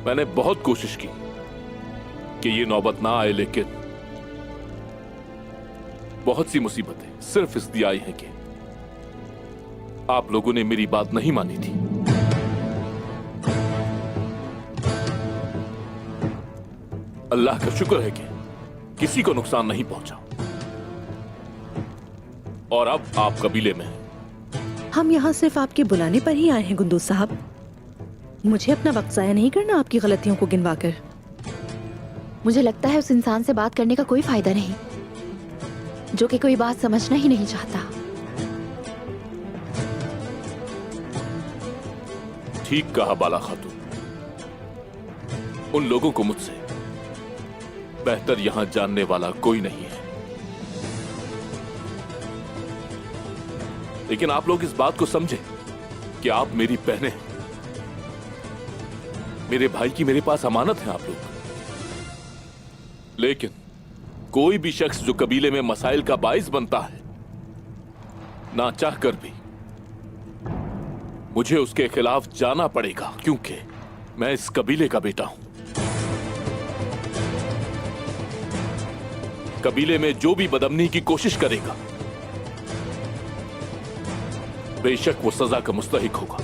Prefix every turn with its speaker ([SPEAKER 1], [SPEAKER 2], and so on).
[SPEAKER 1] मैंने बहुत कोशिश की कि ये नौबत ना आए, लेकिन बहुत सी मुसीबतें सिर्फ इसलिए आई हैं कि आप लोगों ने मेरी बात नहीं मानी थी। अल्लाह का शुक्र है कि किसी को नुकसान नहीं पहुंचा और अब आप कबीले में हैं।
[SPEAKER 2] हम यहाँ सिर्फ आपके बुलाने पर ही आए हैं गुंदूज साहब। मुझे अपना वक्त जाया नहीं करना आपकी गलतियों को गिनवाकर।
[SPEAKER 3] मुझे लगता है उस इंसान से बात करने का कोई फायदा नहीं, जो कि कोई बात समझना ही नहीं चाहता।
[SPEAKER 1] ठीक कहा बाला खातून। उन लोगों को मुझसे बेहतर यहां जानने वाला कोई नहीं है। लेकिन आप लोग इस बात को समझे कि आप मेरी बहनें, मेरे भाई की मेरे पास अमानत है आप लोग। लेकिन कोई भी शख्स जो कबीले में मसाइल का बाइस बनता है, ना चाहकर भी मुझे उसके खिलाफ जाना पड़ेगा, क्योंकि मैं इस कबीले का बेटा हूं। कबीले में जो भी बदअमनी की कोशिश करेगा, बेशक वो सजा का मुस्तहिक होगा।